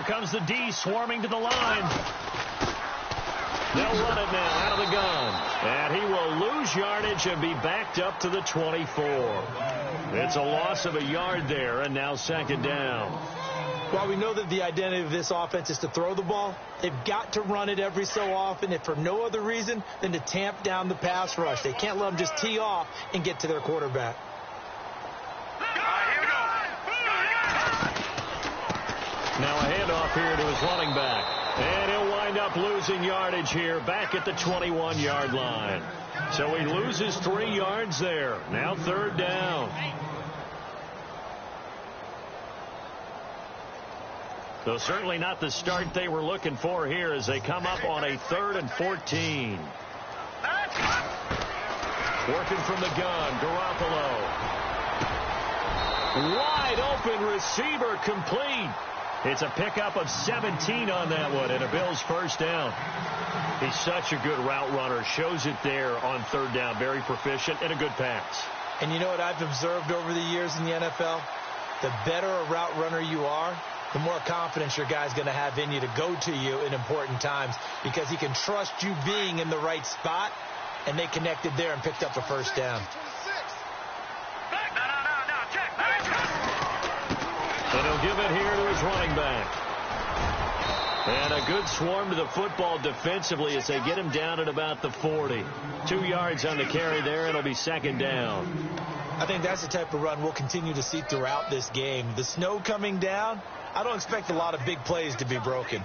comes the D swarming to the line. They'll run it now out of the gun. And he will lose yardage and be backed up to the 24. It's a loss of a yard there, and now second down. While we know that the identity of this offense is to throw the ball, they've got to run it every so often, if for no other reason than to tamp down the pass rush. They can't let them just tee off and get to their quarterback. Now a handoff here to his running back. And he'll wind up losing yardage here back at the 21-yard line. So he loses 3 yards there. Now third down. So certainly not the start they were looking for here as they come up on a 3rd and 14. Working from the gun, Garoppolo. Wide open receiver complete. It's a pickup of 17 on that one and a Bills first down. He's such a good route runner. Shows it there on third down. Very proficient and a good pass. And you know what I've observed over the years in the NFL? The better a route runner you are, the more confidence your guy's going to have in you to go to you in important times because he can trust you being in the right spot, and they connected there and picked up a first down. And he'll give it here to his running back. And a good swarm to the football defensively as they get him down at about the 40. 2 yards on the carry there. It'll be second down. I think that's the type of run we'll continue to see throughout this game. The snow coming down, I don't expect a lot of big plays to be broken.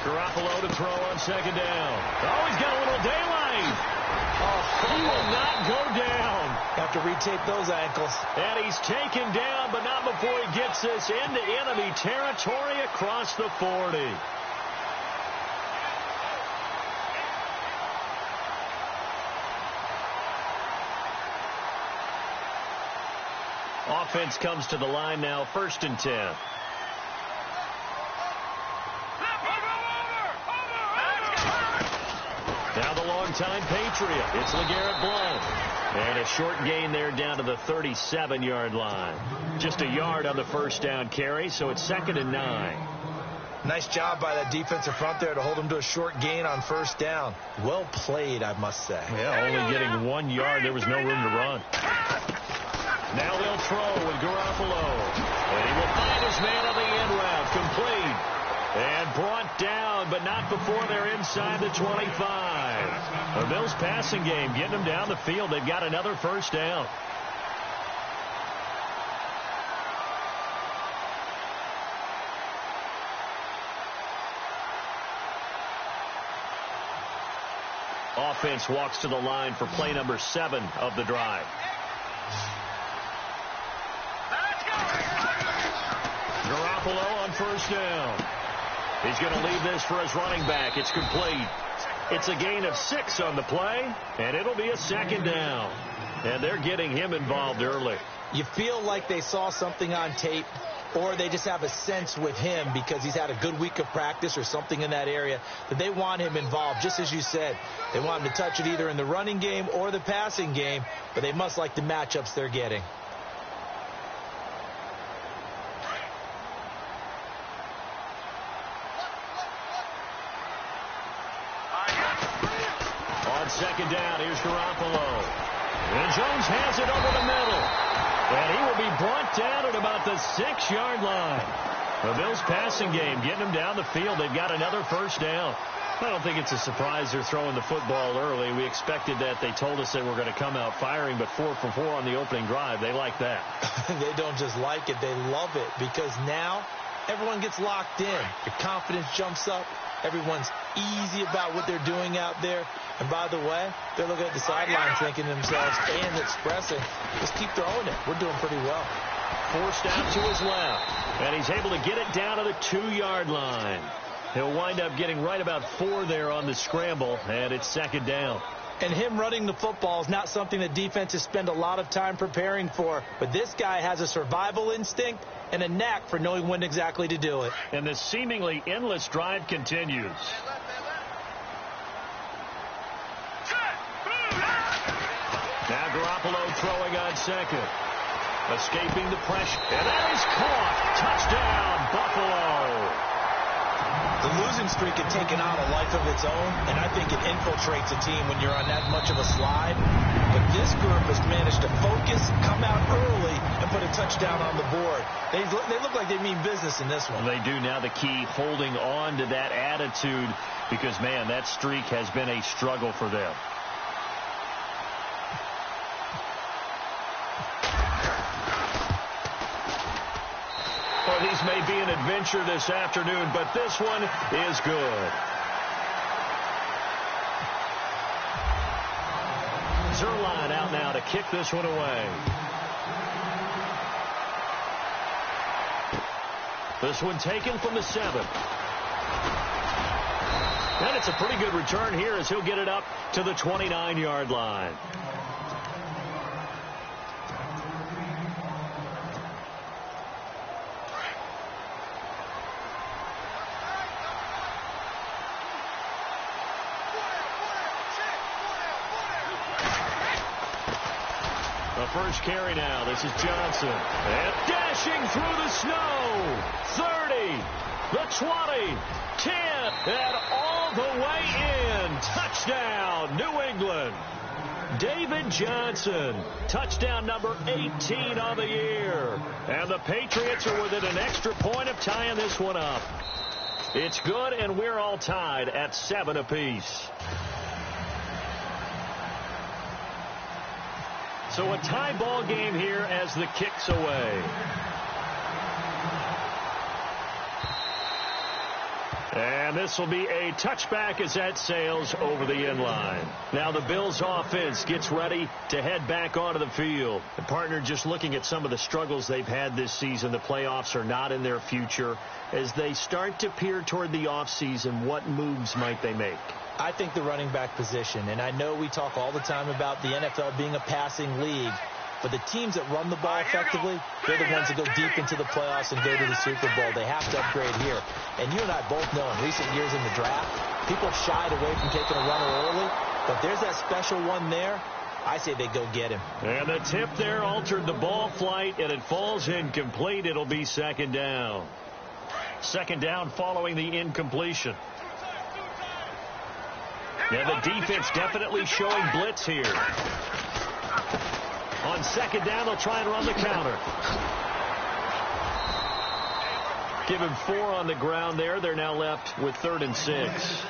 Garoppolo to throw on second down. Oh, he's got a little daylight. He will not go down. Have to retape those ankles. And he's taken down, but not before he gets this into enemy territory across the 40. Offense comes to the line now, 1st and 10. Now the longtime Patriot. It's LeGarrette Blount. And a short gain there down to the 37-yard line. Just a yard on the first down carry, so it's 2nd and 9. Nice job by that defensive front there to hold him to a short gain on first down. Well played, I must say. Yeah, only getting 1 yard. There was no room to run. Now they'll throw with Garoppolo. And he will find his man on the end route. Complete. And brought down, but not before they're inside the 25. The Bills passing game, getting them down the field. They've got another first down. Offense walks to the line for play number 7 of the drive. Garoppolo on first down. He's going to leave this for his running back. It's complete. It's a gain of 6 on the play, and it'll be a second down. And they're getting him involved early. You feel like they saw something on tape, or they just have a sense with him because he's had a good week of practice or something in that area that they want him involved. Just as you said, they want him to touch it either in the running game or the passing game, but they must like the matchups they're getting. On second down, here's Garoppolo. And Jones has it over the middle. And he will be brought down at about the 6-yard line. The Bills passing game getting them down the field. They've got another first down. I don't think it's a surprise they're throwing the football early. We expected that. They told us they were going to come out firing, but 4 for 4 on the opening drive. They like that. They don't just like it. They love it because now everyone gets locked in. Your confidence jumps up. Everyone's easy about what they're doing out there. And by the way, they're looking at the sideline thinking to themselves and expressing, just keep throwing it. We're doing pretty well. Forced out to his left. And he's able to get it down to the 2-yard line. He'll wind up getting right about 4 there on the scramble, and it's second down. And him running the football is not something that defenses spend a lot of time preparing for. But this guy has a survival instinct and a knack for knowing when exactly to do it. And the seemingly endless drive continues. Garoppolo throwing on second. Escaping the pressure. And that is caught. Touchdown, Buffalo. The losing streak had taken on a life of its own, and I think it infiltrates a team when you're on that much of a slide. But this group has managed to focus, come out early, and put a touchdown on the board. They look like they mean business in this one. They do. Now the key, holding on to that attitude, because, man, that streak has been a struggle for them. Well, these may be an adventure this afternoon, but this one is good. Zerline out now to kick this one away. This one taken from the 7. And it's a pretty good return here as he'll get it up to the 29-yard line. First carry now. This is Johnson. And dashing through the snow. 30, the 20, 10, and all the way in. Touchdown, New England. David Johnson. Touchdown number 18 on the year. And the Patriots are within an extra point of tying this one up. It's good, and we're all tied at 7 apiece. So a tie ball game here as the kick's away. And this will be a touchback as that sails over the end line. Now the Bills offense gets ready to head back onto the field. And partner, just looking at some of the struggles they've had this season, the playoffs are not in their future. As they start to peer toward the offseason, what moves might they make? I think the running back position, and I know we talk all the time about the NFL being a passing league, but the teams that run the ball effectively, they're the ones that go deep into the playoffs and go to the Super Bowl. They have to upgrade here. And you and I both know in recent years in the draft, people have shied away from taking a runner early, but there's that special one there. I say they go get him. And the tip there altered the ball flight, and it falls incomplete. It'll be second down. Second down following the incompletion. Yeah, the defense definitely showing blitz here. On second down, they'll try and run the counter. Give him 4 on the ground there. They're now left with 3rd and 6.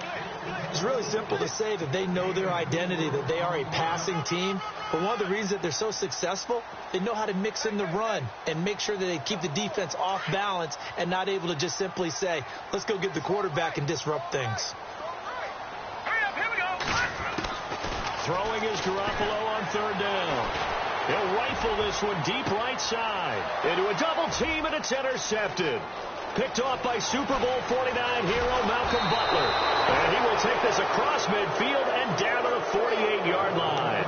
It's really simple to say that they know their identity, that they are a passing team. But one of the reasons that they're so successful, they know how to mix in the run and make sure that they keep the defense off balance and not able to just simply say, let's go get the quarterback and disrupt things. Throwing is Garoppolo on 3rd down. He'll rifle this one deep right side. Into a double team, and it's intercepted. Picked off by Super Bowl 49 hero Malcolm Butler. And he will take this across midfield and down to the 48-yard line.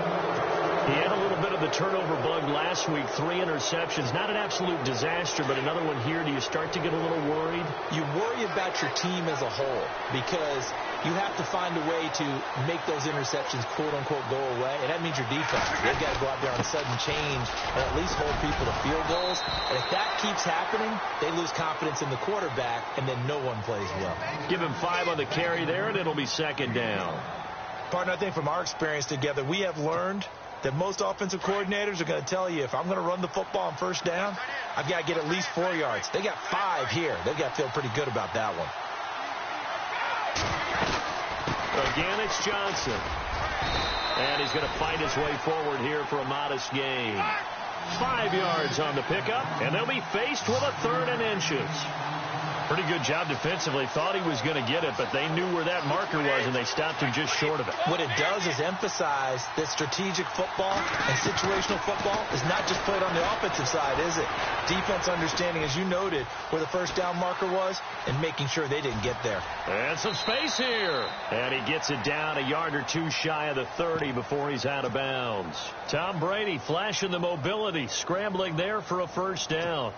He had a little bit of the turnover bug last week. 3 interceptions. Not an absolute disaster, but another one here. Do you start to get a little worried? You worry about your team as a whole because you have to find a way to make those interceptions, quote-unquote, go away. And that means your defense. They've got to go out there on a sudden change and at least hold people to field goals. And if that keeps happening, they lose confidence in the quarterback, and then no one plays well. Give him 5 on the carry there, and it'll be second down. Partner, I think from our experience together, we have learned that most offensive coordinators are going to tell you, if I'm going to run the football on first down, I've got to get at least 4 yards. They got 5 here. They've got to feel pretty good about that one. Again, it's Johnson. And he's going to fight his way forward here for a modest gain. 5 yards on the pickup, and they'll be faced with a 3rd and inches. Pretty good job defensively. Thought he was going to get it, but they knew where that marker was, and they stopped him just short of it. What it does is emphasize that strategic football and situational football is not just played on the offensive side, is it? Defense understanding, as you noted, where the first down marker was and making sure they didn't get there. And some space here. And he gets it down a yard or 2 shy of the 30 before he's out of bounds. Tom Brady flashing the mobility, scrambling there for a first down.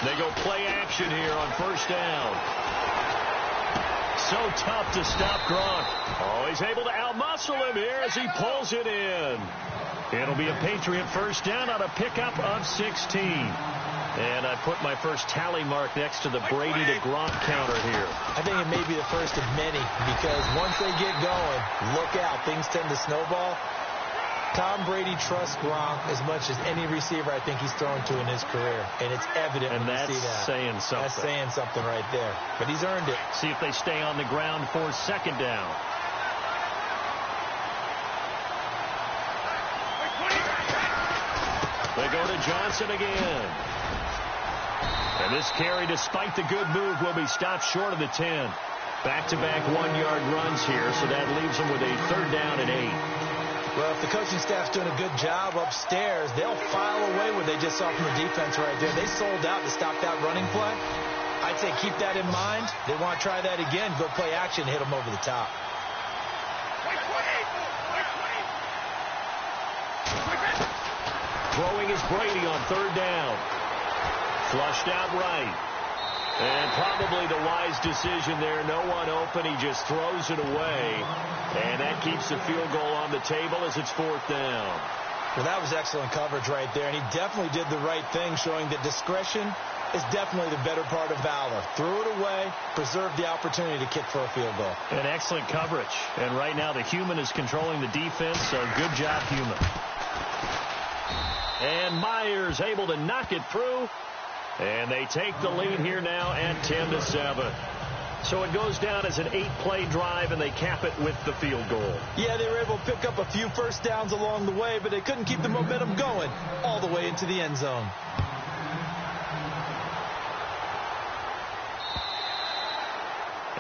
They go play action here on first down. So tough to stop Gronk. Oh, he's able to outmuscle him here as he pulls it in. It'll be a Patriot first down on a pickup of 16. And I put my first tally mark next to the Brady to Gronk counter here. I think it may be the first of many because once they get going, look out. Things tend to snowball. Tom Brady trusts Gronk as much as any receiver I think he's thrown to in his career. And it's evident when you see that. And that's saying something. That's saying something right there. But he's earned it. See if they stay on the ground for second down. They go to Johnson again. And this carry, despite the good move, will be stopped short of the 10. Back-to-back one-yard runs here, so that leaves them with a third down and 8. Well, if the coaching staff's doing a good job upstairs, they'll file away what they just saw from the defense right there. They sold out to stop that running play. I'd say keep that in mind. They want to try that again, go play action, hit them over the top. Throwing is Brady on third down. Flushed out right. And probably the wise decision there. No one open. He just throws it away. And that keeps the field goal on the table as it's fourth down. Well, that was excellent coverage right there. And he definitely did the right thing, showing that discretion is definitely the better part of valor. Threw it away, preserved the opportunity to kick for a field goal. And excellent coverage. And right now the human is controlling the defense, so good job, human. And Myers able to knock it through. And they take the lead here now at 10-7. So it goes down as an 8-play drive, and they cap it with the field goal. Yeah, they were able to pick up a few first downs along the way, but they couldn't keep the momentum going all the way into the end zone.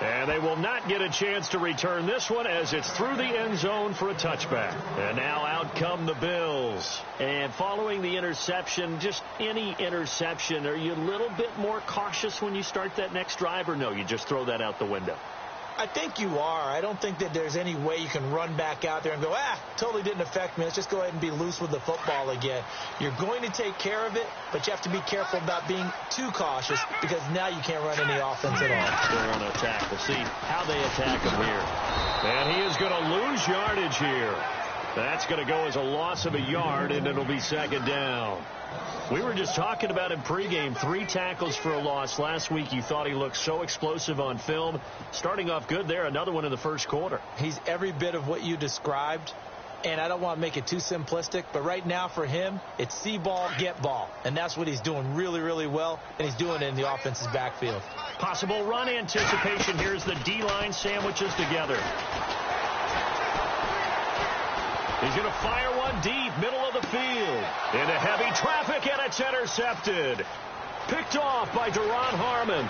And they will not get a chance to return this one as it's through the end zone for a touchback. And now out come the Bills. And following the interception, just any interception, are you a little bit more cautious when you start that next drive, or no, you just throw that out the window? I think you are. I don't think that there's any way you can run back out there and go, totally didn't affect me. Let's just go ahead and be loose with the football again. You're going to take care of it, but you have to be careful about being too cautious because now you can't run any offense at all. Still want to attack. We'll see how they attack him here. And he is going to lose yardage here. That's going to go as a loss of a yard, and it'll be second down. We were just talking about him pregame. 3 tackles for a loss. Last week you thought he looked so explosive on film. Starting off good there. Another one in the first quarter. He's every bit of what you described. And I don't want to make it too simplistic, but right now for him, it's see ball, get ball. And that's what he's doing really, really well, and he's doing it in the offense's backfield. Possible run anticipation. Here's the D-line sandwiches together. He's going to fire one deep, middle of the field. Into heavy traffic, and it's intercepted. Picked off by Duron Harmon.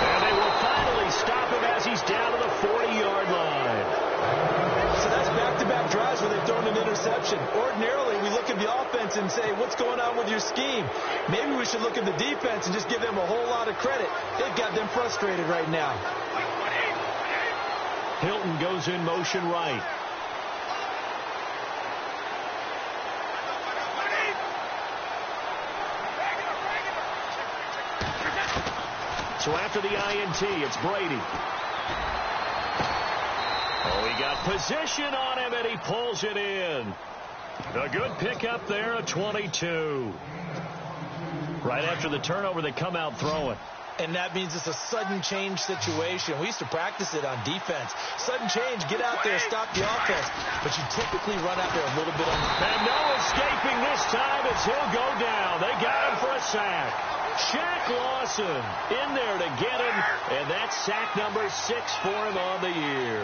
And they will finally stop him as he's down to the 40-yard line. So that's back-to-back drives where they've thrown an interception. Ordinarily, we look at the offense and say, what's going on with your scheme? Maybe we should look at the defense and just give them a whole lot of credit. They've got them frustrated right now. Hilton goes in motion right. So after the INT, it's Brady. Oh, he got position on him, and he pulls it in. A good pickup there at 22. Right after the turnover, they come out throwing. And that means it's a sudden change situation. We used to practice it on defense. Sudden change, get out there, stop the offense. But you typically run out there a little bit on the... And no escaping this time as he'll go down. They got him for a sack. Shaq Lawson in there to get him. And that's sack number 6 for him on the year.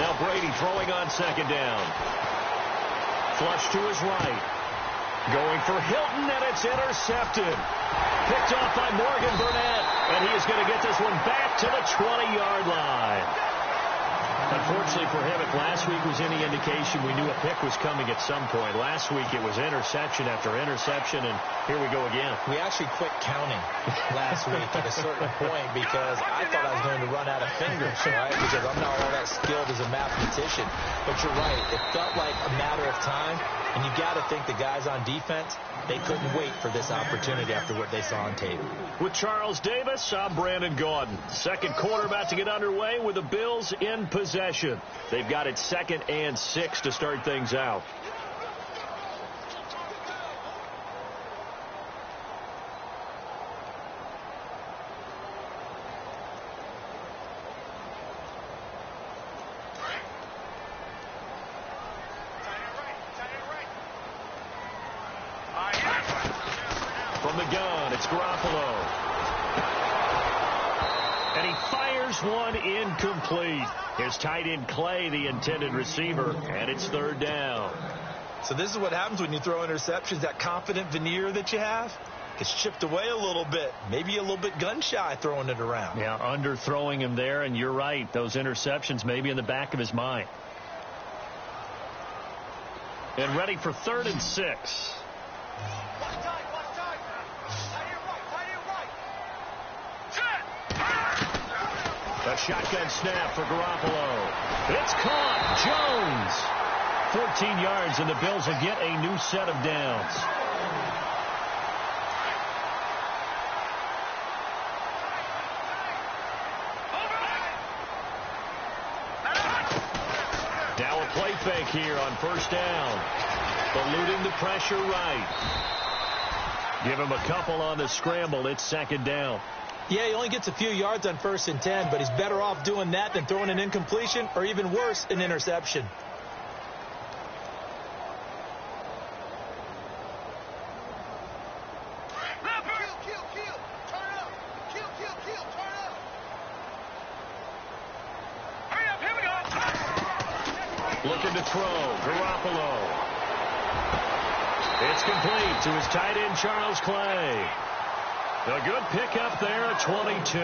Now Brady throwing on second down. Flush to his right. Going for Hilton, and it's intercepted. Picked off by Morgan Burnett, and he is going to get this one back to the 20-yard line. Unfortunately for him, if last week was any indication, we knew a pick was coming at some point. Last week it was interception after interception, and here we go again. We actually quit counting last week at a certain point because I thought I was going to run out of fingers, right? Because I'm not all that skilled as a mathematician. But you're right. It felt like a matter of time, and you got to think the guys on defense, they couldn't wait for this opportunity after what they saw on tape. With Charles Davis, I'm Brandon Gaudin. Second quarter about to get underway with the Bills in possession. They've got it 2nd and 6 to start things out. From the gun, it's Garoppolo. And he fires one incomplete. His tight end Clay, the intended receiver, and it's 3rd down. So this is what happens when you throw interceptions. That confident veneer that you have gets chipped away a little bit. Maybe a little bit gun-shy throwing it around. Yeah, underthrowing him there, and you're right. Those interceptions maybe in the back of his mind. And ready for 3rd and 6. A shotgun snap for Garoppolo. It's caught. Jones. 14 yards, and the Bills will get a new set of downs. Now a play fake here on 1st down. Eluding the pressure right. Give him a couple on the scramble. It's 2nd down. Yeah, he only gets a few yards on 1st and 10, but he's better off doing that than throwing an incompletion or even worse, an interception. Looking to throw. Garoppolo. It's complete to his tight end, Charles Clay. A good pickup there at 22.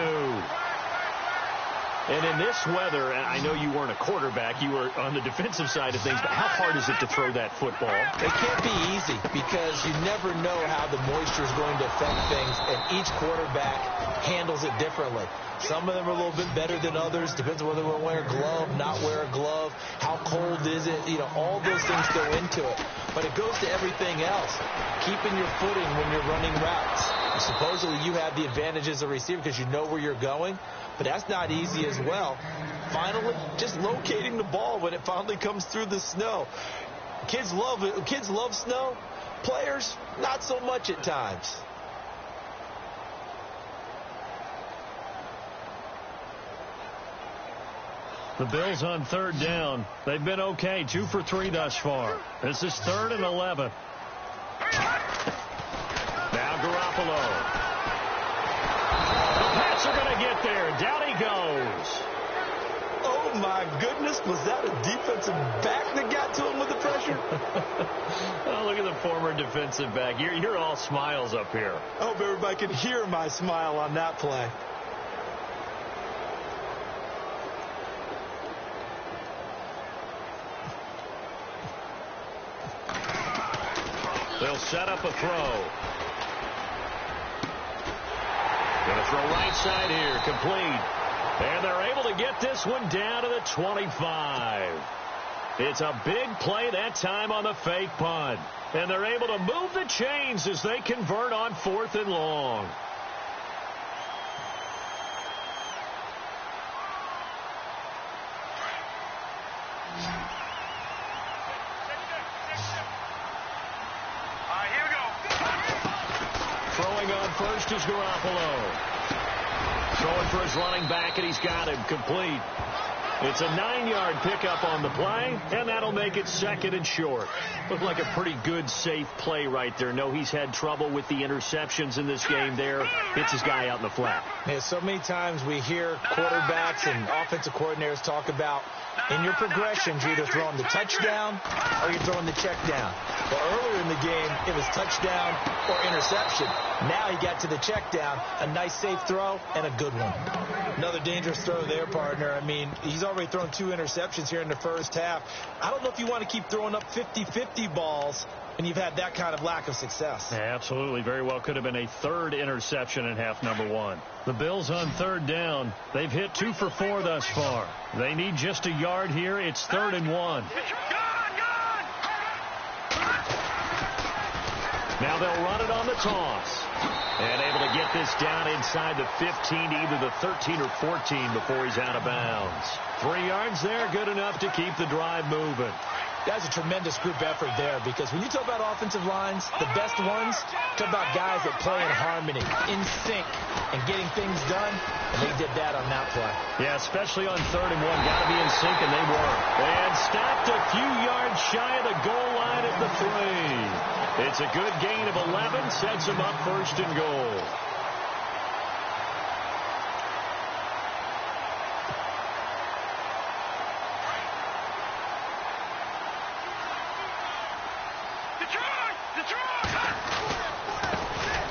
And in this weather, I know you weren't a quarterback. You were on the defensive side of things, but how hard is it to throw that football? It can't be easy because you never know how the moisture is going to affect things, and each quarterback handles it differently. Some of them are a little bit better than others. Depends on whether they wear a glove, not wear a glove. How cold is it? You know, all those things go into it. But it goes to everything else. Keeping your footing when you're running routes. Supposedly you have the advantage as a receiver because you know where you're going, but that's not easy as well. Finally, just locating the ball when it finally comes through the snow. Kids love it. Kids love snow. Players, not so much at times. The Bills on 3rd down. They've been okay, 2 for 3 thus far. This is 3rd and 11. Now Garoppolo. The Pats are going to get there. Down he goes. Oh, my goodness. Was that a defensive back that got to him with the pressure? Oh, look at the former defensive back. You're all smiles up here. I hope everybody can hear my smile on that play. They'll set up a throw. Going to throw right side here, complete. And they're able to get this one down to the 25. It's a big play that time on the fake punt. And they're able to move the chains as they convert on 4th and long. Throwing on first is Garoppolo. Throwing for his running back, and he's got him complete. It's a 9-yard pickup on the play, and that'll make it 2nd and short. Looked like a pretty good, safe play right there. No, he's had trouble with the interceptions in this game there. Hits his guy out in the flat. Yeah, so many times we hear quarterbacks and offensive coordinators talk about In your progressions, you're either throwing the touchdown or you're throwing the check down. Well, earlier in the game, it was touchdown or interception. Now he got to the check down, a nice safe throw, and a good one. Another dangerous throw there, partner. I mean, he's already thrown 2 interceptions here in the first half. I don't know if you want to keep throwing up 50-50 balls when you've had that kind of lack of success. Yeah, absolutely. Very well could have been a 3rd interception in half number 1. The Bills on 3rd down. They've hit 2 for 4 thus far. They need just a yard here. It's 3rd and 1. Now they'll run it on the toss. And able to get this down inside the 15 to either the 13 or 14 before he's out of bounds. 3 yards there, good enough to keep the drive moving. That's a tremendous group effort there, because when you talk about offensive lines, the best ones, talk about guys that play in harmony, in sync, and getting things done, and they did that on that play. Yeah, especially on 3rd and 1. Got to be in sync, and they were. And stopped a few yards shy of the goal line at the 3. It's a good gain of 11, sets them up 1st and goal.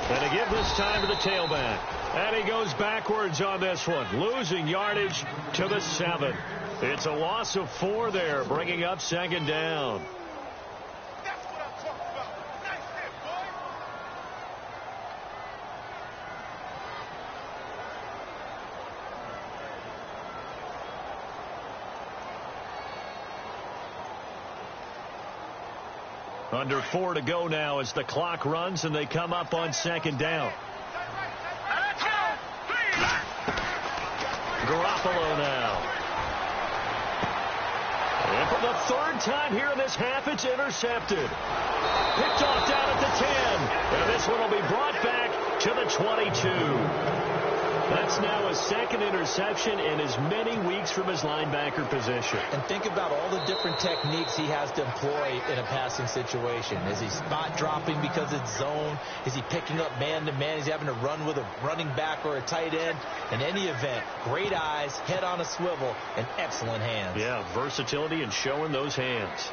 And they give this time to the tailback. And he goes backwards on this one, losing yardage to the 7. It's a loss of 4 there, bringing up 2nd down. That's what I'm talking about. Nice hit, boy. Under 4 to go now as the clock runs and they come up on 2nd down. Garoppolo now. And for the 3rd time here in this half, it's intercepted. Picked off down at the 10. And this one will be brought back to the 22. That's now a 2nd interception in as many weeks from his linebacker position. And think about all the different techniques he has to employ in a passing situation. Is he spot dropping because it's zone? Is he picking up man-to-man? Is he having to run with a running back or a tight end? In any event, great eyes, head on a swivel, and excellent hands. Yeah, versatility and showing those hands.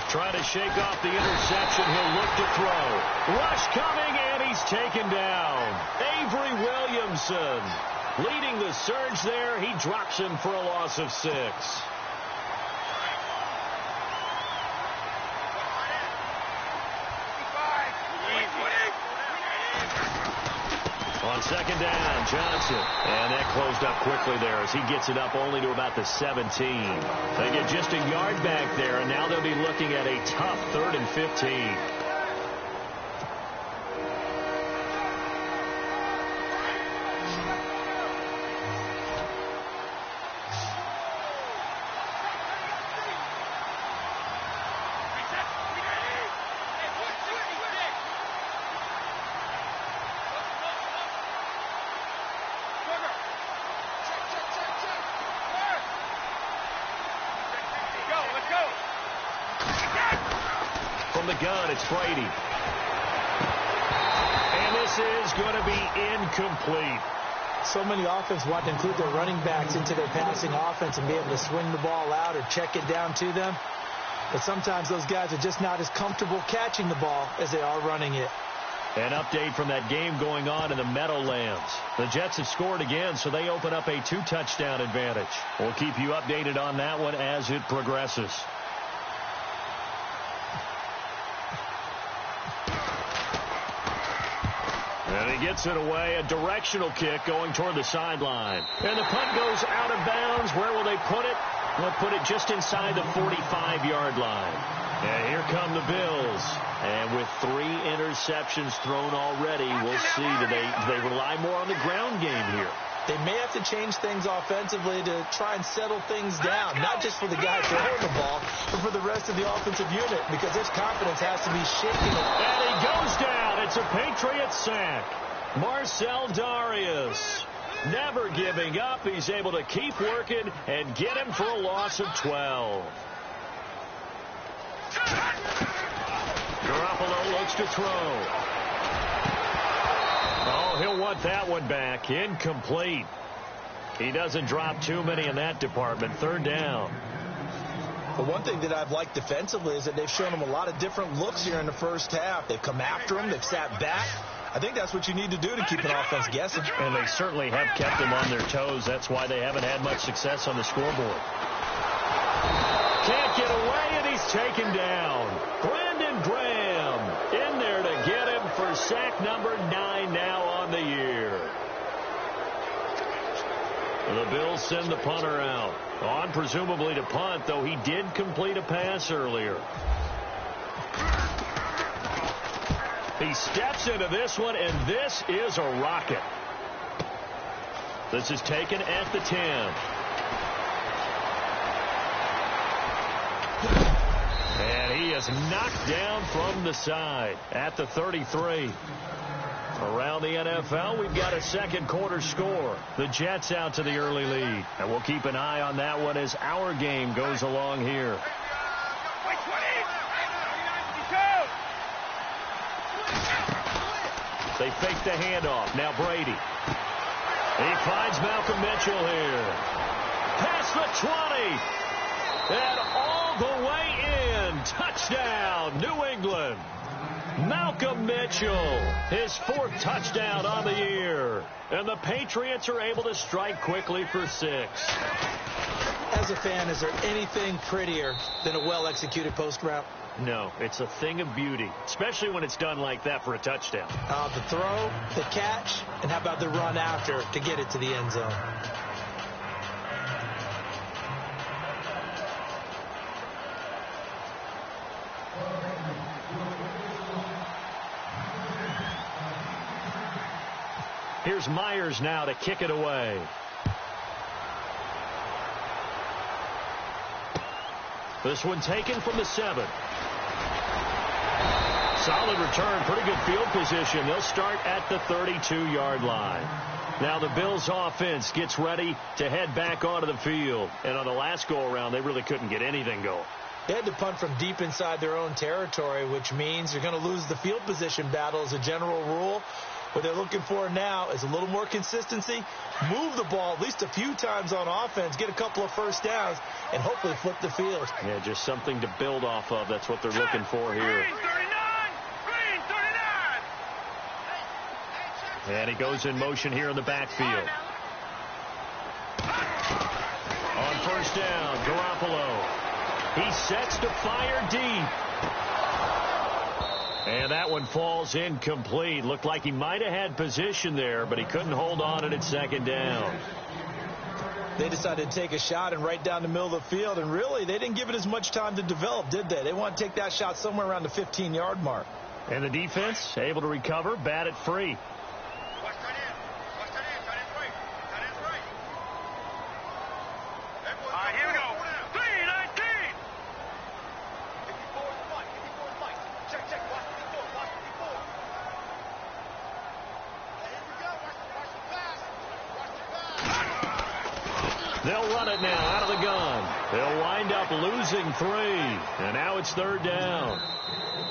Trying to shake off the interception. He'll look to throw. Rush coming, and he's taken down. Avery Williamson leading the surge there. He drops him for a loss of 6. On 2nd down, Johnson. And that closed up quickly there as he gets it up only to about the 17. They get just a yard back there, and now they'll be looking at a tough 3rd and 15. From the gun, it's Brady. And this is going to be incomplete. So many offenses want to include their running backs into their passing offense and be able to swing the ball out or check it down to them. But sometimes those guys are just not as comfortable catching the ball as they are running it. An update from that game going on in the Meadowlands. The Jets have scored again, so they open up a 2-touchdown advantage. We'll keep you updated on that one as it progresses. And he gets it away, a directional kick going toward the sideline. And the punt goes out of bounds. Where will they put it? They'll put it just inside the 45-yard line. And here come the Bills. And with 3 interceptions thrown already, we'll see. Do they rely more on the ground game here? They may have to change things offensively to try and settle things down, not just for the guy throwing the ball, but for the rest of the offensive unit, because his confidence has to be shaking. And he goes down. It's a Patriot sack. Marcel Darius never giving up. He's able to keep working and get him for a loss of 12. Garoppolo looks to throw. Oh, he'll want that one back. Incomplete. He doesn't drop too many in that department. Third down. But one thing that I've liked defensively is that they've shown him a lot of different looks here in the first half. They've come after him. They've sat back. I think that's what you need to do to keep an offense guessing. And they certainly have kept them on their toes. That's why they haven't had much success on the scoreboard. Can't get away, and he's taken down. Brandon Graham in there to get him for sack number 9 now on the year. The Bills send the punter out. On presumably to punt, though he did complete a pass earlier. He steps into this one, and this is a rocket. This is taken at the 10. And he is knocked down from the side at the 33. Around the NFL, we've got a second quarter score. The Jets out to the early lead. And we'll keep an eye on that one as our game goes along here. They fake the handoff. Now Brady. He finds Malcolm Mitchell here. Past the 20. And all the way in. Touchdown, New England. Malcolm Mitchell, his 4th touchdown on the year. And the Patriots are able to strike quickly for 6. As a fan, is there anything prettier than a well-executed post route? No, it's a thing of beauty, especially when it's done like that for a touchdown. The throw, the catch, and how about the run after to get it to the end zone? Here's Myers now to kick it away. This one taken from the 7. Solid return, pretty good field position. They'll start at the 32-yard line. Now the Bills offense gets ready to head back onto the field. And on the last go-around, they really couldn't get anything going. They had to punt from deep inside their own territory, which means you're going to lose the field position battle as a general rule. What they're looking for now is a little more consistency, move the ball at least a few times on offense, get a couple of first downs, and hopefully flip the field. Yeah, just something to build off of. That's what they're looking for here. And he goes in motion here in the backfield. On first down, Garoppolo. He sets to fire deep. And that one falls incomplete. Looked like he might have had position there, but he couldn't hold on at second down. They decided to take a shot and right down the middle of the field, and really, they didn't give it as much time to develop, did they? They want to take that shot somewhere around the 15-yard mark. And the defense able to recover, bat it free. Here we go. 3-19. They'll run it now out of the gun. They'll wind up losing 3. And now it's third down.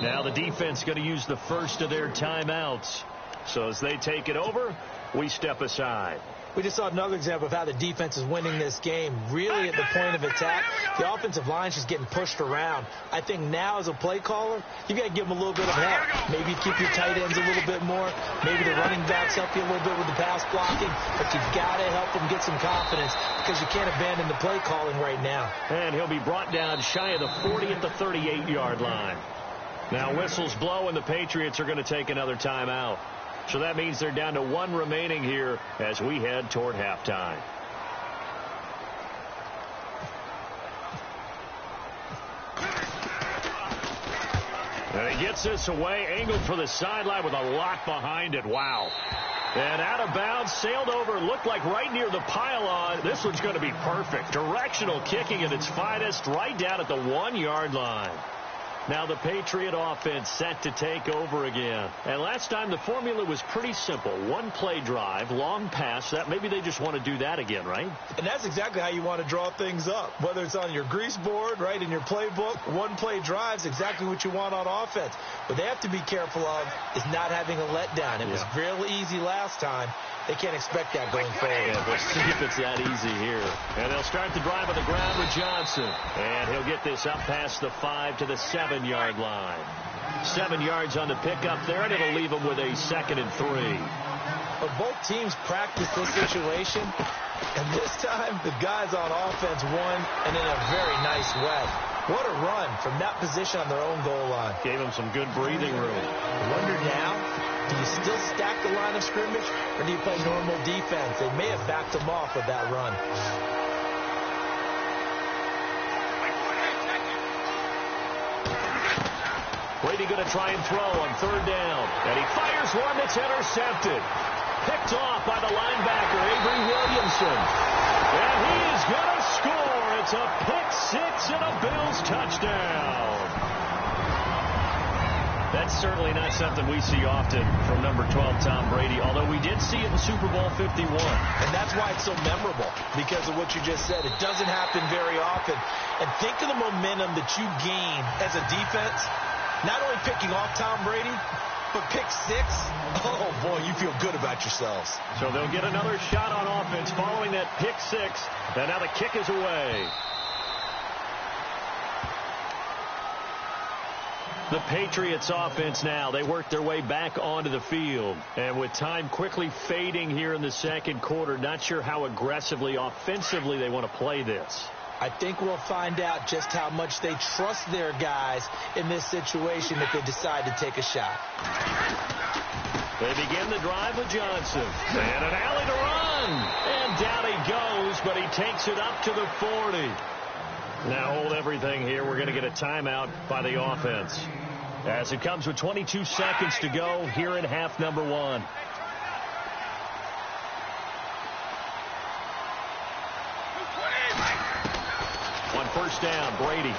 Now the defense going to use the first of their timeouts. So as they take it over, we step aside. We just saw another example of how the defense is winning this game. Really at the point of attack, the offensive line's just getting pushed around. I think now as a play caller, you got to give them a little bit of help. Maybe keep your tight ends a little bit more. Maybe the running backs help you a little bit with the pass blocking. But you've got to help them get some confidence because you can't abandon the play calling right now. And he'll be brought down shy of the 40 at the 38-yard line. Now whistles blow and the Patriots are going to take another timeout. So that means they're down to 1 remaining here as we head toward halftime. And he gets this away, angled for the sideline with a lot behind it. Wow. And out of bounds, sailed over, looked like right near the pylon. This one's going to be perfect. Directional kicking at its finest, right down at the 1-yard line. Now the Patriot offense set to take over again. And last time the formula was pretty simple. One play drive, long pass. That maybe they just want to do that again, right? And that's exactly how you want to draw things up. Whether it's on your grease board, right, in your playbook, one play drive is exactly what you want on offense. What they have to be careful of is not having a letdown. It was real easy last time. They can't expect that going forward. Yeah, we'll see if it's that easy here. And they'll start the drive on the ground with Johnson. And he'll get this up past the 5 to the 7-yard line. 7 yards on the pickup there, and it'll leave them with a 2nd and 3. But both teams practice this situation, and this time the guys on offense won, and in a very nice way. What a run from that position on their own goal line. Gave them some good breathing room. I wonder now, do you still stack the line of scrimmage, or do you play normal defense? They may have backed them off with that run. Brady going to try and throw on 3rd down. And he fires one that's intercepted. Picked off by the linebacker, Avery Williamson. And he is going to score. It's a pick-6 and a Bills touchdown. That's certainly not something we see often from number 12, Tom Brady, although we did see it in Super Bowl 51. And that's why it's so memorable, because of what you just said. It doesn't happen very often. And think of the momentum that you gain as a defense, not only picking off Tom Brady, but pick 6. Oh, boy, you feel good about yourselves. So they'll get another shot on offense following that pick 6. And now the kick is away. The Patriots offense now, they work their way back onto the field. And with time quickly fading here in the 2nd quarter, not sure how aggressively, offensively they want to play this. I think we'll find out just how much they trust their guys in this situation if they decide to take a shot. They begin the drive with Johnson. And an alley to run. And down he goes, but he takes it up to the 40. Now hold everything here. We're going to get a timeout by the offense, as it comes with 22 seconds to go here in half number 1. On 1st down, Brady.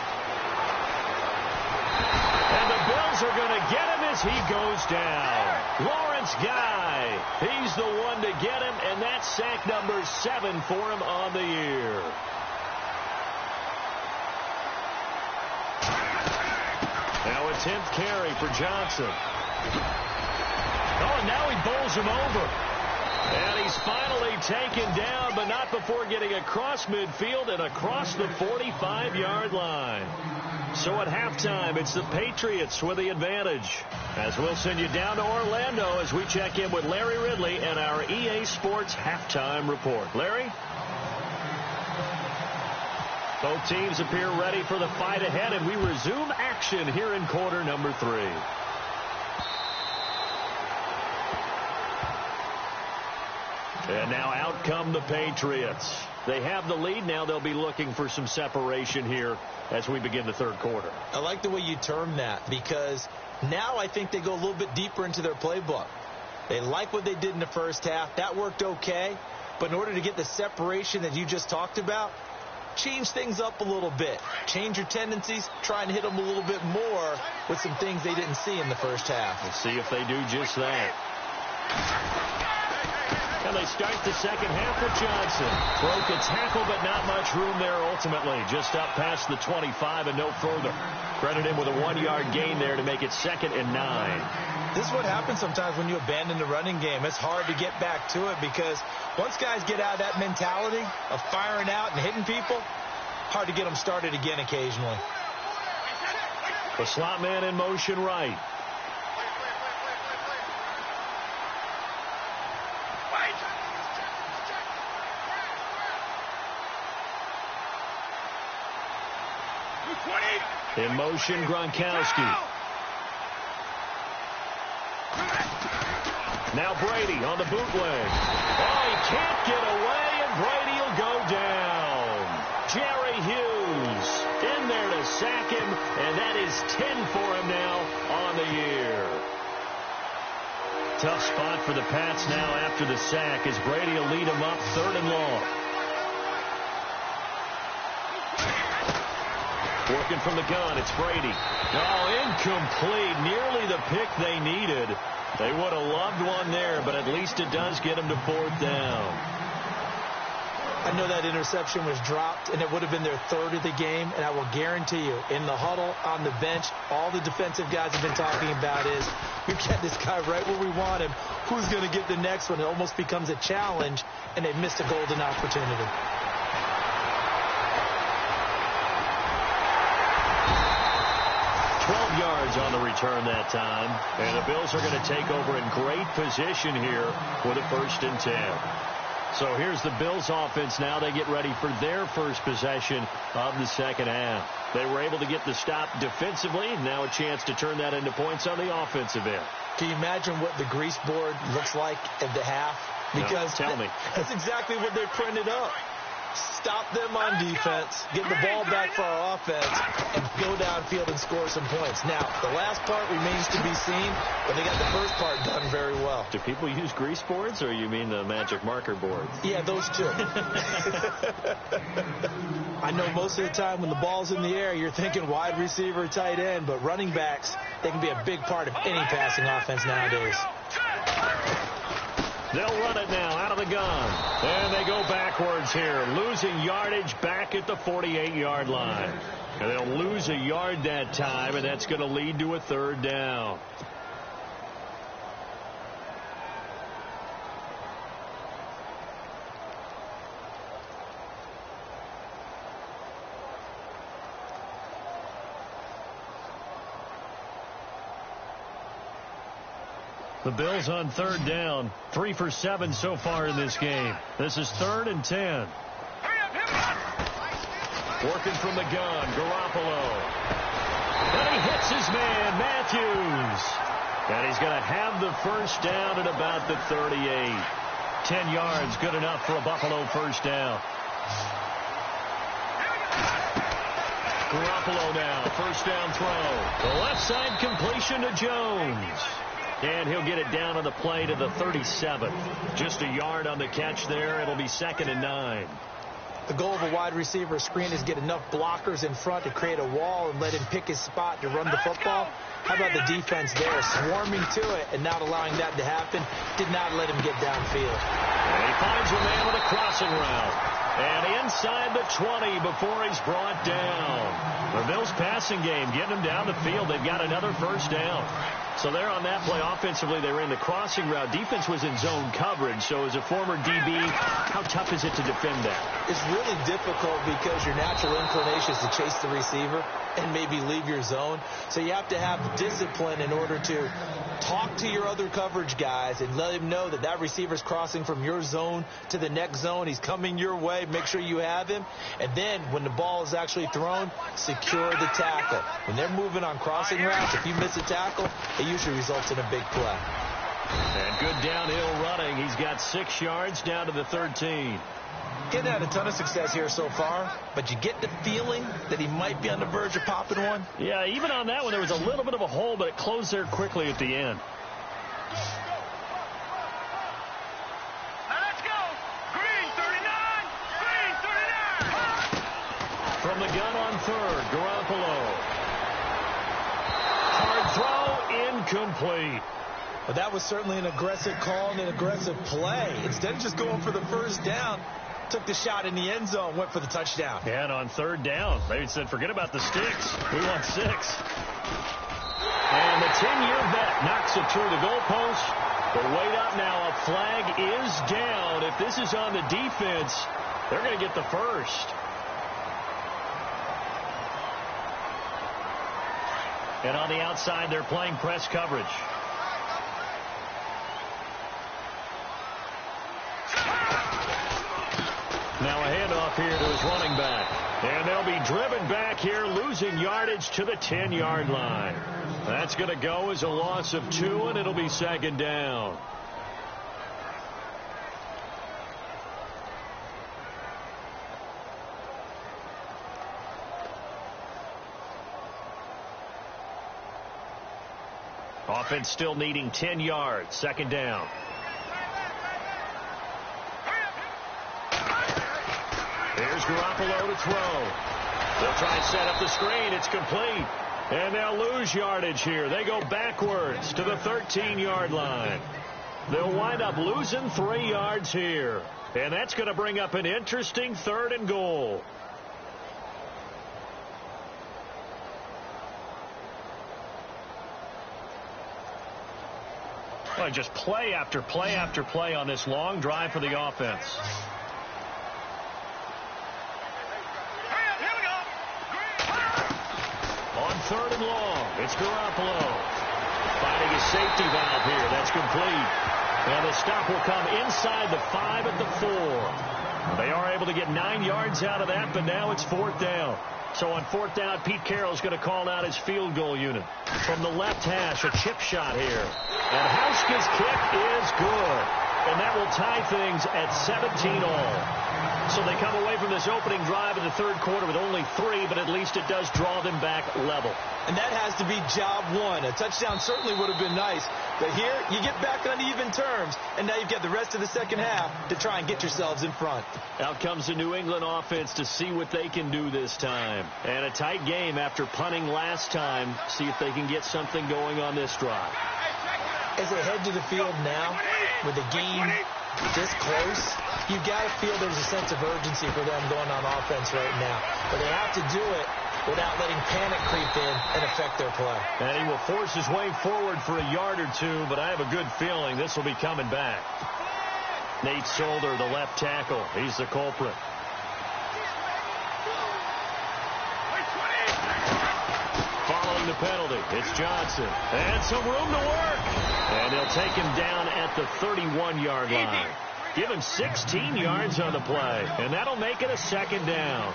And the Bills are going to get him as he goes down. Lawrence Guy, he's the one to get him, and that's sack number 7 for him on the year. Now a 10th carry for Johnson. Oh, and now he bowls him over. And he's finally taken down, but not before getting across midfield and across the 45-yard line. So at halftime, it's the Patriots with the advantage. As we'll send you down to Orlando as we check in with Larry Ridley and our EA Sports halftime report. Larry? Both teams appear ready for the fight ahead, and we resume action here in quarter number 3. And now out come the Patriots. They have the lead. Now they'll be looking for some separation here as we begin the 3rd quarter. I like the way you term that, because now I think they go a little bit deeper into their playbook. They like what they did in the 1st half. That worked okay. But in order to get the separation that you just talked about, change things up a little bit. Change your tendencies. Try and hit them a little bit more with some things they didn't see in the 1st half. We'll see if they do just that. And they start the 2nd half with Johnson. Broke a tackle, but not much room there ultimately. Just up past the 25 and no further. Credit him with a 1-yard gain there to make it 2nd and 9. This is what happens sometimes when you abandon the running game. It's hard to get back to it because once guys get out of that mentality of firing out and hitting people, hard to get them started again occasionally. The slot man in motion right. In motion, Gronkowski. Now Brady on the bootleg. Oh, he can't get away, and Brady will go down. Jerry Hughes in there to sack him, and that is 10 for him now on the year. Tough spot for the Pats now after the sack as Brady will lead him up 3rd and long. Working from the gun, it's Brady. Oh, incomplete. Nearly the pick they needed. They would have loved one there, but at least it does get them to 4th down. I know that interception was dropped, and it would have been their 3rd of the game, and I will guarantee you, in the huddle, on the bench, all the defensive guys have been talking about is, we get this guy right where we want him. Who's going to get the next one? It almost becomes a challenge, and they missed a golden opportunity. Yards on the return that time, and the Bills are going to take over in great position here with a 1st and 10. So here's the Bills offense now. They get ready for their first possession of the second half. They were able to get the stop defensively, and now a chance to turn that into points on the offensive end. Can you imagine what the grease board looks like at the half? Because no, tell me. That's exactly what they printed up. Stop them on defense, get the ball back for our offense, and go downfield and score some points. Now, the last part remains to be seen, but they got the first part done very well. Do people use grease boards, or you mean the magic marker boards? Yeah, those two. I know most of the time when the ball's in the air, you're thinking wide receiver, tight end, but running backs, they can be a big part of any passing offense nowadays. They'll run it now out of the gun. And they go backwards here, losing yardage back at the 48-yard line. And they'll lose a yard that time, and that's going to lead to a 3rd down. The Bills on 3rd down. 3 for 7 so far in this game. This is 3rd and 10. Working from the gun, Garoppolo. And he hits his man, Matthews. And he's going to have the 1st down at about the 38. 10 yards, good enough for a Buffalo 1st down. Garoppolo now, 1st down throw. The left side completion to Jones. And he'll get it down on the play to the 37. Just a yard on the catch there. It'll be 2nd and 9. The goal of a wide receiver screen is get enough blockers in front to create a wall and let him pick his spot to run the football. How about the defense there, swarming to it and not allowing that to happen? Did not let him get downfield. And he finds a man with a crossing route. And inside the 20 before he's brought down. The Bills passing game getting him down the field. They've got another 1st down. So they're on that play. Offensively, they ran the crossing route. Defense was in zone coverage. So as a former DB, how tough is it to defend that? It's really difficult because your natural inclination is to chase the receiver and maybe leave your zone. So you have to have discipline in order to talk to your other coverage guys and let him know that that receiver's crossing from your zone to the next zone. He's coming your way. Make sure you have him. And then when the ball is actually thrown, secure the tackle. When they're moving on crossing routes, if you miss a tackle, it usually results in a big play. And good downhill running. He's got 6 yards down to the 13. Getting had a ton of success here so far, but you get the feeling that he might be on the verge of popping one. Yeah, even on that one, there was a little bit of a hole, but it closed there quickly at the end. Now let's go. Green 39. Green 39. From the gun on 3rd, Garoppolo. Hard throw, incomplete. But that was certainly an aggressive call and an aggressive play. Instead of just going for the 1st down, took the shot in the end zone, went for the touchdown. Yeah, and on 3rd down, they said, forget about the sticks. We want 6. And the 10-year vet knocks it through the goalpost. But wait up now, a flag is down. If this is on the defense, they're going to get the 1st. And on the outside, they're playing press coverage. Now a handoff here to his running back. And they'll be driven back here, losing yardage to the 10-yard line. That's going to go as a loss of 2, and it'll be 2nd down. Offense still needing 10 yards. 2nd down. Here's Garoppolo to throw. They'll try and set up the screen. It's complete. And they'll lose yardage here. They go backwards to the 13-yard line. They'll wind up losing 3 yards here. And that's going to bring up an interesting 3rd and goal. Well, just play after play after play on this long drive for the offense. On 3rd and long, it's Garoppolo. Finding a safety valve here. That's complete. And the stop will come inside the 5 at the 4. They are able to get 9 yards out of that, but now it's 4th down. So on 4th down, Pete Carroll's going to call out his field goal unit. From the left hash, a chip shot here. And Hauschka's kick is good. And that will tie things at 17-all. So they come away from this opening drive in the 3rd quarter with only 3, but at least it does draw them back level. And that has to be job 1. A touchdown certainly would have been nice. But here, you get back on even terms, and now you've got the rest of the second half to try and get yourselves in front. Out comes the New England offense to see what they can do this time. And a tight game after punting last time. See if they can get something going on this drive. As they head to the field now, with the game this close, you've got to feel there's a sense of urgency for them going on offense right now. But they have to do it without letting panic creep in and affect their play. And he will force his way forward for a yard or 2, but I have a good feeling this will be coming back. Nate Solder, the left tackle. He's the culprit. Following the penalty, it's Johnson. And some room to work. And they'll take him down at the 31-yard line. Give him 16 yards on the play, and that'll make it a 2nd down.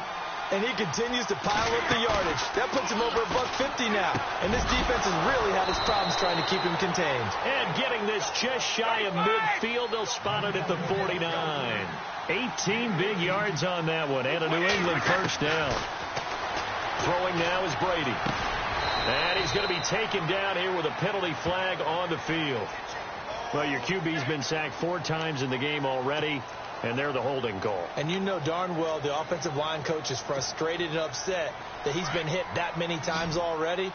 And he continues to pile up the yardage. That puts him over $150 now. And this defense has really had its problems trying to keep him contained. And getting this just shy of midfield, they'll spot it at the 49. 18 big yards on that one, and a New England 1st down. Throwing now is Brady. And he's going to be taken down here with a penalty flag on the field. Well, your QB's been sacked 4 times in the game already, and they're the holding call. And you know darn well the offensive line coach is frustrated and upset that he's been hit that many times already.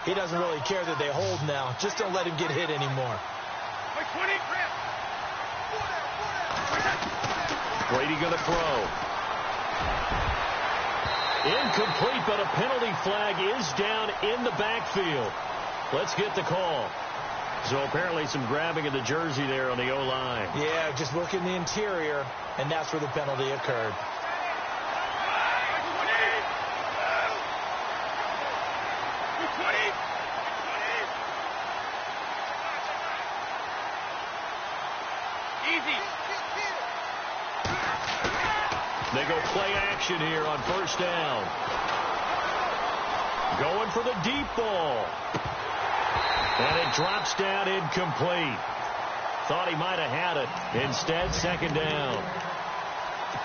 He doesn't really care that they hold now. Just don't let him get hit anymore. Brady going to throw. Incomplete, but a penalty flag is down in the backfield. Let's get the call. So apparently some grabbing of the jersey there on the O-line. Yeah, just look in the interior, and that's where the penalty occurred. Easy. They go play action here on 1st down. Going for the deep ball. And it drops down incomplete. Thought he might have had it. Instead, 2nd down.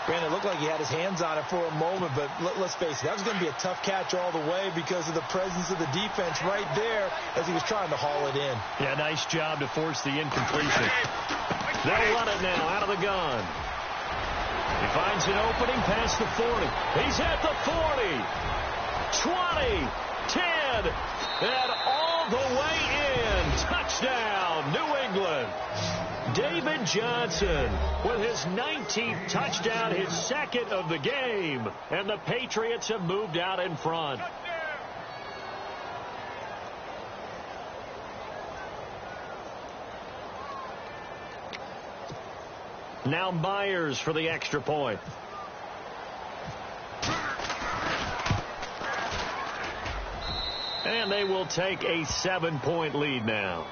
Brandon, it looked like he had his hands on it for a moment, but let's face it, that was going to be a tough catch all the way because of the presence of the defense right there as he was trying to haul it in. Yeah, nice job to force the incompletion. They'll run it now out of the gun. He finds an opening past the 40. He's at the 40. 20. 10. And all the way in. Touchdown, New England. David Johnson with his 19th touchdown, his 2nd of the game. And the Patriots have moved out in front. Now Myers for the extra point. And they will take a 7-point lead now.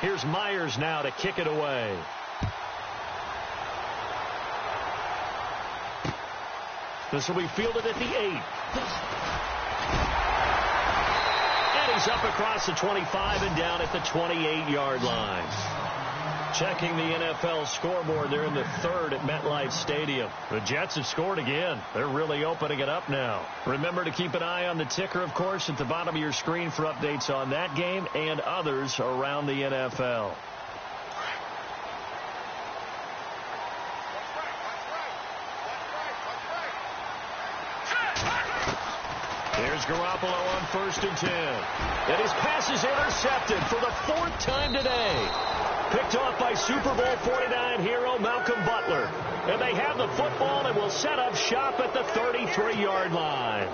Here's Myers now to kick it away. This will be fielded at the 8. And he's up across the 25 and down at the 28-yard line. Checking the NFL scoreboard, they're in the third at MetLife Stadium. The Jets have scored again. They're really opening it up now. Remember to keep an eye on the ticker, of course, at the bottom of your screen for updates on that game and others around the NFL. Here's Garoppolo on 1st and 10. And his pass is intercepted for the 4th time today. Picked off by Super Bowl 49 hero Malcolm Butler. And they have the football and will set up shop at the 33-yard line.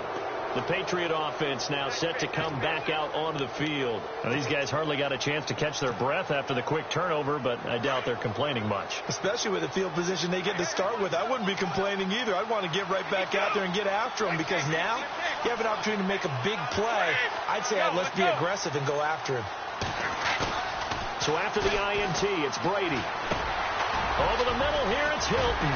The Patriot offense now set to come back out onto the field. Now, these guys hardly got a chance to catch their breath after the quick turnover, but I doubt they're complaining much. Especially with the field position they get to start with. I wouldn't be complaining either. I'd want to get right back out there and get after them, because now you have an opportunity to make a big play. I'd say let's be aggressive and go after him. So after the INT, it's Brady. Over the middle here, it's Hilton.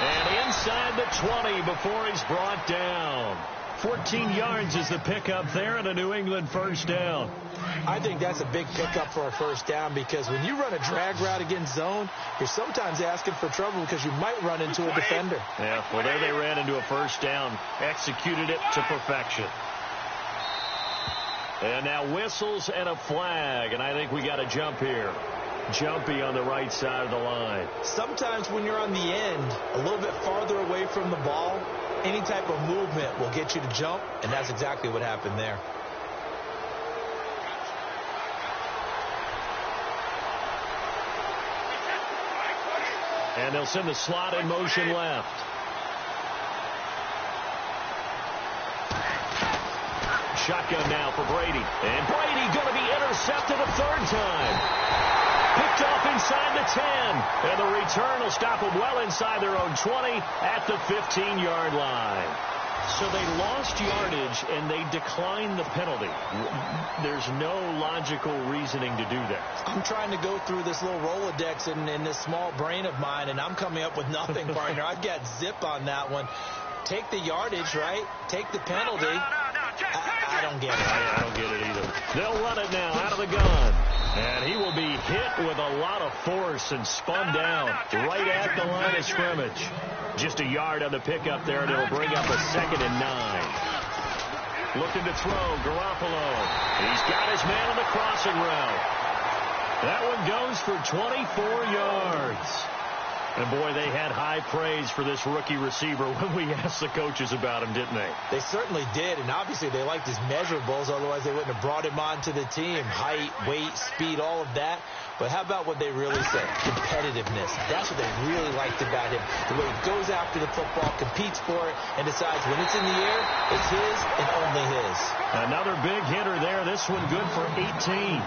And inside the 20 before he's brought down. 14 yards is the pickup there and a New England first down. I think that's a big pickup for a first down, because when you run a drag route against zone, you're sometimes asking for trouble because you might run into a defender. Yeah, well, there they ran into a first down, executed it to perfection. And now whistles and a flag, and I think we got a jump here. Jumpy on the right side of the line. Sometimes when you're on the end, a little bit farther away from the ball, any type of movement will get you to jump, and that's exactly what happened there. And they'll send the slot in motion left. Shotgun now for Brady. And Brady going to be intercepted a 3rd time. Picked off inside the 10. And the return will stop them well inside their own 20 at the 15-yard line. So they lost yardage and they declined the penalty. There's no logical reasoning to do that. I'm trying to go through this little Rolodex in this small brain of mine, and I'm coming up with nothing, partner. I've got zip on that one. Take the yardage, right? Take the penalty. I don't get it. I don't get it either. They'll run it now out of the gun. And he will be hit with a lot of force and spun down right at the line of scrimmage. Just a yard on the pickup there, and it'll bring up a 2nd and 9. Looking to throw, Garoppolo. He's got his man on the crossing route. That one goes for 24 yards. And, boy, they had high praise for this rookie receiver when we asked the coaches about him, didn't they? They certainly did, and obviously they liked his measurables, otherwise they wouldn't have brought him onto the team. Height, weight, speed, all of that. But how about what they really said? Competitiveness. That's what they really liked about him. The way he goes after the football, competes for it, and decides when it's in the air, it's his and only his. Another big hitter there. This one good for 18.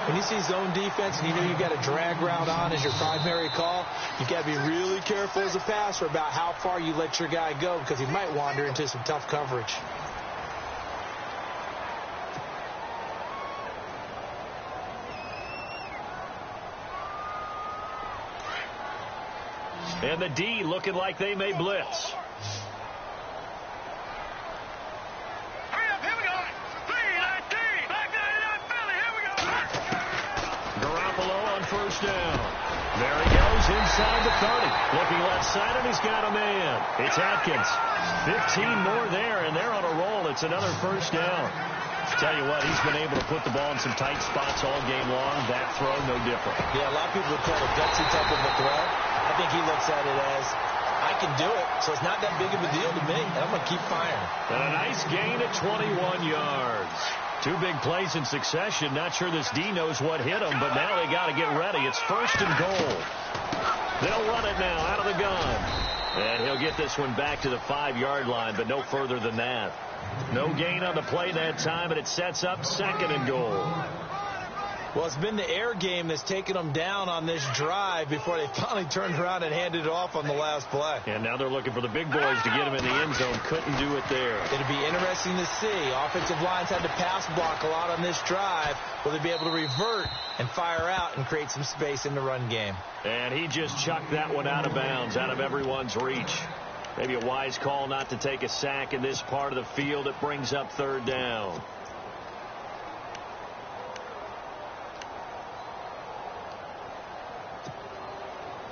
When you see zone defense and you know you've got a drag route on as your primary call, you've got to be really careful as a passer about how far you let your guy go, because he might wander into some tough coverage. And the D looking like they may blitz. First down. There he goes inside the 30. Looking left side, and he's got a man. It's Atkins. 15 more there, and they're on a roll. It's another first down. Tell you what, he's been able to put the ball in some tight spots all game long. That throw, no different. Yeah, a lot of people would call it a gutsy type of a throw. I think he looks at it as, I can do it, so it's not that big of a deal to me, and I'm going to keep firing. And a nice gain of 21 yards. 2 big plays in succession. Not sure this D knows what hit him, but now they got to get ready. It's 1st and goal. They'll run it now out of the gun. And he'll get this one back to the 5-yard line, but no further than that. No gain on the play that time, and it sets up 2nd and goal. Well, it's been the air game that's taken them down on this drive before they finally turned around and handed it off on the last play. And now they're looking for the big boys to get him in the end zone. Couldn't do it there. It'll be interesting to see. Offensive lines had to pass block a lot on this drive. Will they be able to revert and fire out and create some space in the run game? And he just chucked that one out of bounds, out of everyone's reach. Maybe a wise call not to take a sack in this part of the field. It brings up 3rd down.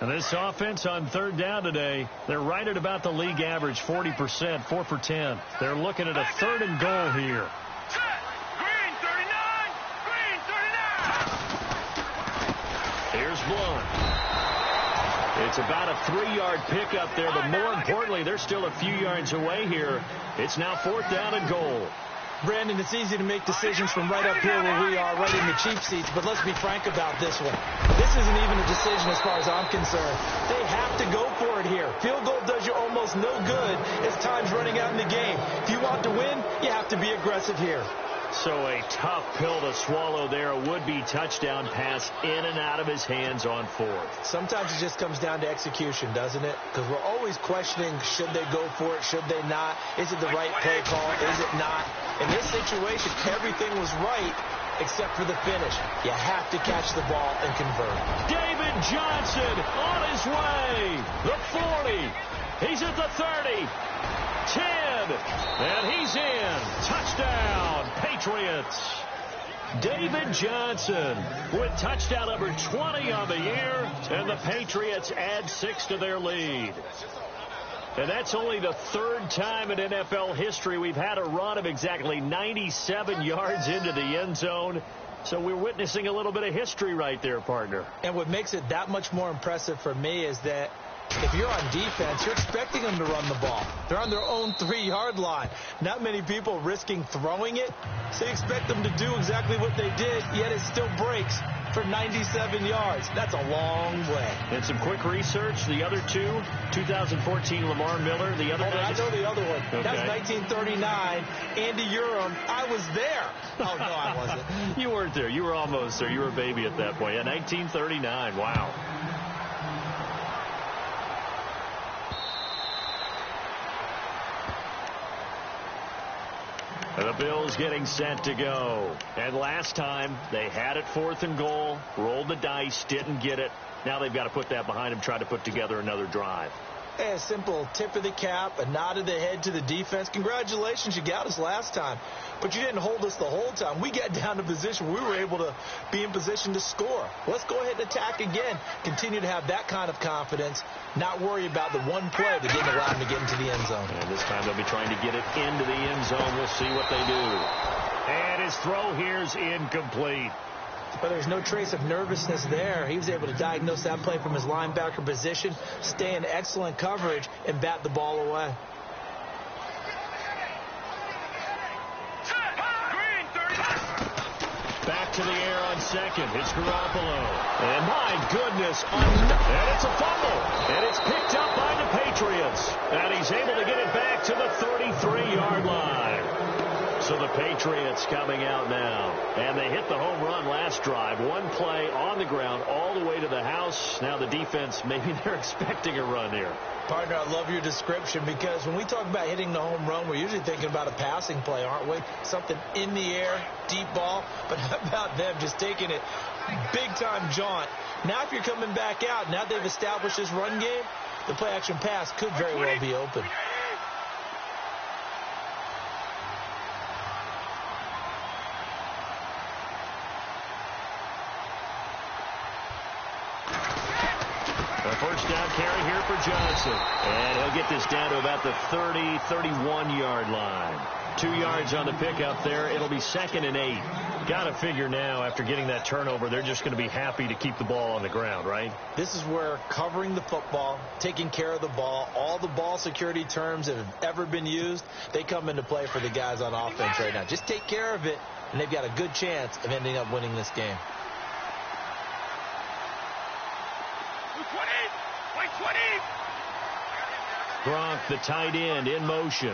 And this offense on third down today, they're right at about the league average, 40%, 4 for 10. They're looking at a 3rd and goal here. Green 39! Green 39! Here's Blunt. It's about a 3-yard pickup there, but more importantly, they're still a few yards away here. It's now 4th down and goal. Brandon, it's easy to make decisions from right up here where we are, right in the cheap seats, but let's be frank about this one. This isn't even a decision as far as I'm concerned. They have to go for it here. Field goal does you almost no good as time's running out in the game. If you want to win, you have to be aggressive here. So a tough pill to swallow there. A would-be touchdown pass in and out of his hands on 4th. Sometimes it just comes down to execution, doesn't it? Because we're always questioning, should they go for it, should they not? Is it the right play call, is it not? In this situation, everything was right except for the finish. You have to catch the ball and convert. David Johnson on his way. The 40. He's at the 30. 10. And he's in. Touchdown, Patriots. David Johnson with touchdown number 20 on the year, and the Patriots add 6 to their lead. And that's only the 3rd time in NFL history we've had a run of exactly 97 yards into the end zone. So we're witnessing a little bit of history right there, partner. And what makes it that much more impressive for me is that if you're on defense, you're expecting them to run the ball. They're on their own 3-yard line. Not many people risking throwing it, so you expect them to do exactly what they did, yet it still breaks for 97 yards. That's a long way. And some quick research. The other two, 2014 Lamar Miller. The other I know the other one. Okay. That's 1939. Andy Urim. I was there. Oh, no, I wasn't. You weren't there. You were almost there. You were a baby at that point. Yeah, 1939. Wow. The Bills getting set to go. And last time, they had it 4th and goal, rolled the dice, didn't get it. Now they've got to put that behind them, try to put together another drive. A simple tip of the cap, a nod of the head to the defense. Congratulations, you got us last time. But you didn't hold us the whole time. We got down to position. We were able to be in position to score. Let's go ahead and attack again. Continue to have that kind of confidence. Not worry about the one play that didn't allow them to get into the end zone. And this time they'll be trying to get it into the end zone. We'll see what they do. And his throw here's incomplete. But there's no trace of nervousness there. He was able to diagnose that play from his linebacker position, stay in excellent coverage, and bat the ball away. Back to the air on 2nd. It's Garoppolo. And my goodness, and it's a fumble. And it's picked up by the Patriots. And he's able to get it back to the 33-yard line. So the Patriots coming out now. And they hit the home run last drive. One play on the ground all the way to the house. Now the defense, maybe they're expecting a run here. Partner, I love your description because when we talk about hitting the home run, we're usually thinking about a passing play, aren't we? Something in the air, deep ball. But how about them just taking it big-time jaunt? Now if you're coming back out, now they've established this run game, the play-action pass could very well be open. First down carry here for Johnson. And he'll get this down to about the 30, 31-yard line. 2 yards on the pickup there. It'll be 2nd and 8. Got to figure now, after getting that turnover, they're just going to be happy to keep the ball on the ground, right? This is where covering the football, taking care of the ball, all the ball security terms that have ever been used, they come into play for the guys on offense right now. Just take care of it, and they've got a good chance of ending up winning this game. Gronk, the tight end, in motion.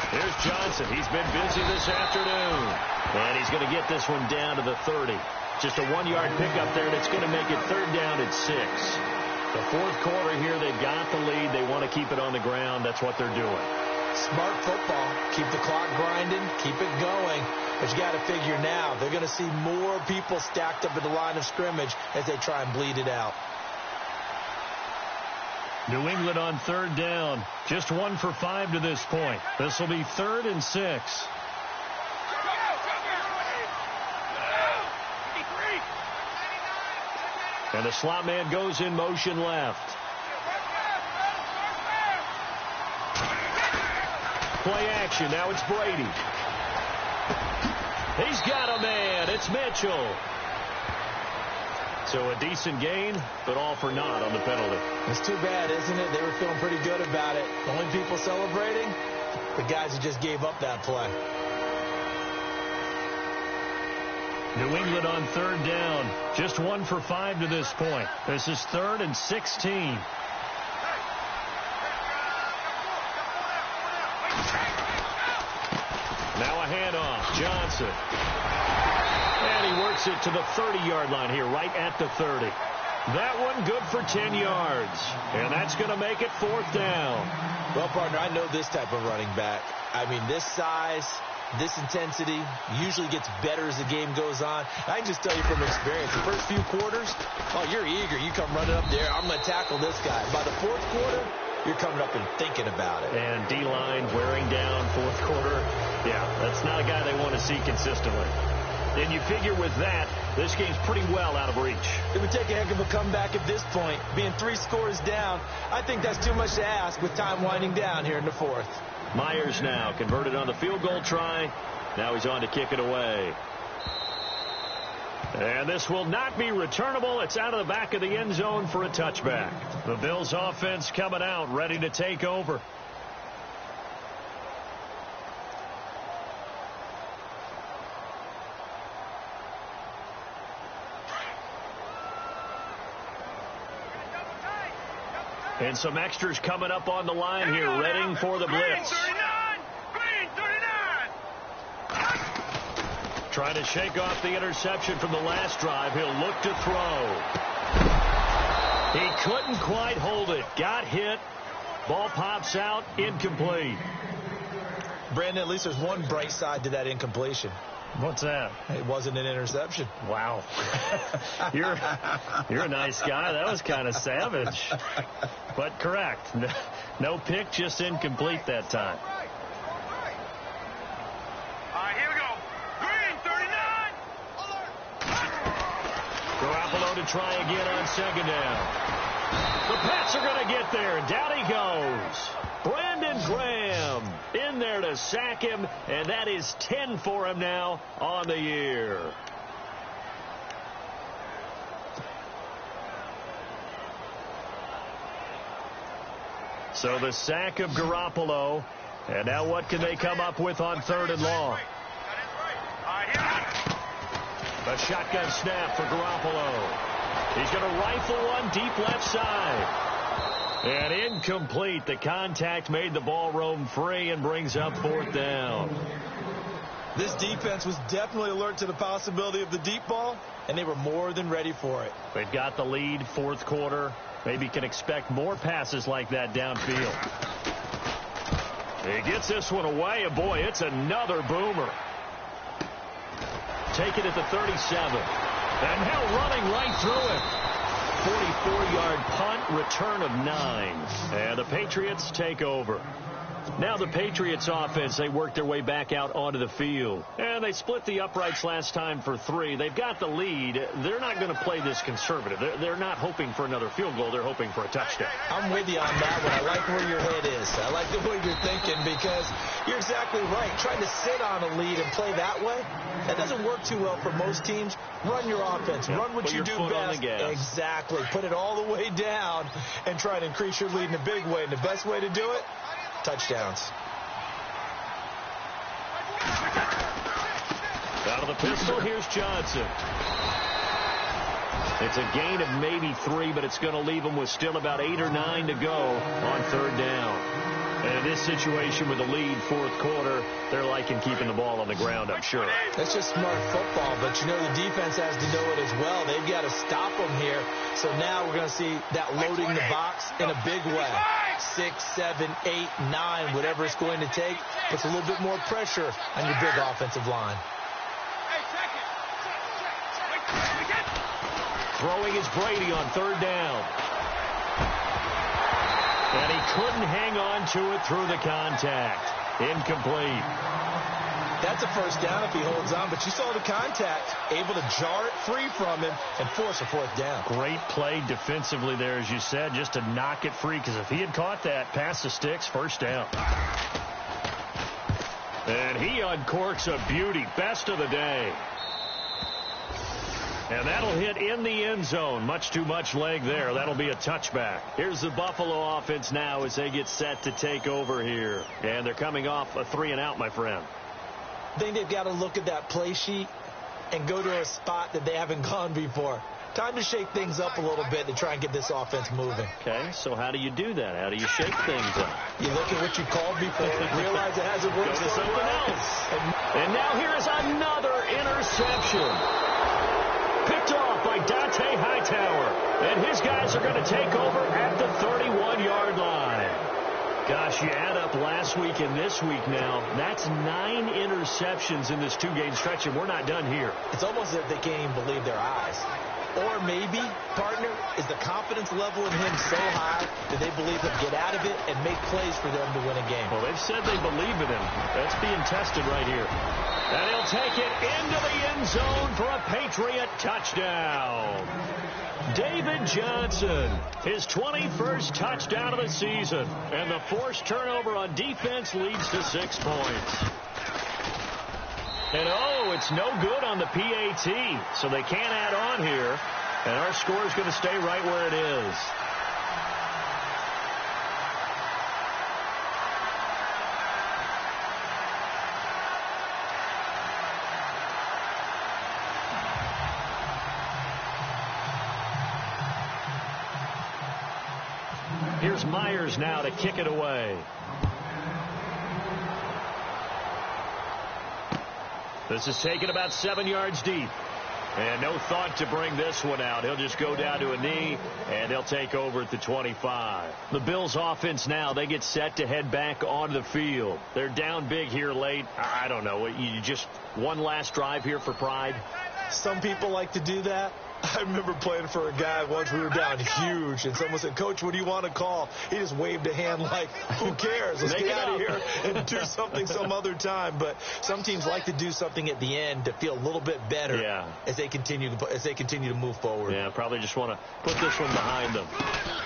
Here's Johnson. He's been busy this afternoon. And he's going to get this one down to the 30. Just a 1-yard pickup there, and it's going to make it 3rd down at 6. The 4th quarter here, they've got the lead. They want to keep it on the ground. That's what they're doing. Smart football. Keep the clock grinding. Keep it going. But you got to figure now, they're going to see more people stacked up at the line of scrimmage as they try and bleed it out. New England on 3rd down. Just 1 for 5 to this point. This will be 3rd and 6. And the slot man goes in motion left. Play action. Now it's Brady. He's got a man. It's Mitchell. So a decent gain, but all for naught on the penalty. It's too bad, isn't it? They were feeling pretty good about it. The only people celebrating, the guys who just gave up that play. New England on third down. Just 1 for 5 to this point. This is 3rd and 16. Now a handoff. Johnson. And he works it to the 30-yard line here, right at the 30. That one good for 10 yards. And that's going to make it 4th down. Well, partner, I know this type of running back. I mean, this size, this intensity usually gets better as the game goes on. I can just tell you from experience, the first few quarters, oh, you're eager. You come running up there. I'm going to tackle this guy. By the 4th quarter, you're coming up and thinking about it. And D-line wearing down 4th quarter. Yeah, that's not a guy they want to see consistently. And you figure with that, this game's pretty well out of reach. It would take a heck of a comeback at this point. Being 3 scores down, I think that's too much to ask with time winding down here in the 4th. Myers now converted on the field goal try. Now he's on to kick it away. And this will not be returnable. It's out of the back of the end zone for a touchback. The Bills offense coming out, ready to take over. And some extras coming up on the line here, readying for the blitz. Green 39. Trying to shake off the interception from the last drive. He'll look to throw. He couldn't quite hold it. Got hit. Ball pops out. Incomplete. Brandon, at least there's one bright side to that incompletion. What's that? It wasn't an interception. Wow. You're a nice guy. That was kind of savage. But correct. No pick, just incomplete that time. All right, here we go. Green 39. Garoppolo to try again on 2nd down. The Pats are going to get there, and down he goes. Brandon Graham in there to sack him, and that is 10 for him now on the year. So the sack of Garoppolo, and now what can they come up with on 3rd and long? A shotgun snap for Garoppolo. He's going to rifle one deep left side. And incomplete. The contact made the ball roam free and brings up 4th down. This defense was definitely alert to the possibility of the deep ball, and they were more than ready for it. They've got the lead, 4th quarter. Maybe can expect more passes like that downfield. He gets this one away, and boy, it's another boomer. Take it at the 37. And now running right through it. 44-yard punt, return of 9. And the Patriots take over. Now the Patriots offense, they work their way back out onto the field. And they split the uprights last time for 3. They've got the lead. They're not going to play this conservative. They're not hoping for another field goal. They're hoping for a touchdown. I'm with you on that one. I like where your head is. I like the way you're thinking because you're exactly right. Trying to sit on a lead and play that way, that doesn't work too well for most teams. Run your offense. Run what you do best. Exactly. Put it all the way down and try to increase your lead in a big way. And the best way to do it, touchdowns. Out of the pistol, here's Johnson. It's a gain of maybe 3, but it's going to leave them with still about 8 or 9 to go on 3rd down. And in this situation with the lead, 4th quarter, they're liking keeping the ball on the ground, I'm sure. That's just smart football, but you know the defense has to know it as well. They've got to stop them here. So now we're going to see that loading the box in a big way. 6, 7, 8, 9, whatever it's going to take, puts a little bit more pressure on your big offensive line. Throwing is Brady on 3rd down. And he couldn't hang on to it through the contact. Incomplete. That's a first down if he holds on, but you saw the contact, able to jar it free from him and force a fourth down. Great play defensively there, as you said, just to knock it free, because if he had caught that, past the sticks, first down. And he uncorks a beauty, best of the day. And that'll hit in the end zone. Much too much leg there. That'll be a touchback. Here's the Buffalo offense now as they get set to take over here. And they're coming off a 3-and-out, my friend. I think they've got to look at that play sheet and go to a spot that they haven't gone before. Time to shake things up a little bit to try and get this offense moving. Okay, so how do you do that? How do you shake things up? You look at what you called before, realize it hasn't worked Go to so something well. else. And now here is another interception. Picked off by Dante Hightower. And his guys are going to take over at the 31-yard line. Gosh, you add up last week and this week now. That's 9 interceptions in this 2-game stretch, and we're not done here. It's almost as if they can't even believe their eyes. Or maybe, partner, is the confidence level in him so high that they believe he'll get out of it and make plays for them to win a game. Well, they've said they believe in him. That's being tested right here. And he'll take it into the end zone for a Patriot touchdown. David Johnson, his 21st touchdown of the season. And the forced turnover on defense leads to 6 points. And, oh, it's no good on the PAT, so they can't add on here. And our score is going to stay right where it is. Here's Myers now to kick it away. This is taken about 7 yards deep. And no thought to bring this one out. He'll just go down to a knee, and they'll take over at the 25. The Bills offense now, they get set to head back onto the field. They're down big here late. I don't know. You just one last drive here for pride? Some people like to do that. I remember playing for a guy once. We were down huge, and someone said, "Coach, what do you want to call?" He just waved a hand like, who cares? Let's get out of here and do something some other time. But some teams like to do something at the end to feel a little bit better as they continue to move forward. Yeah, probably just want to put this one behind them.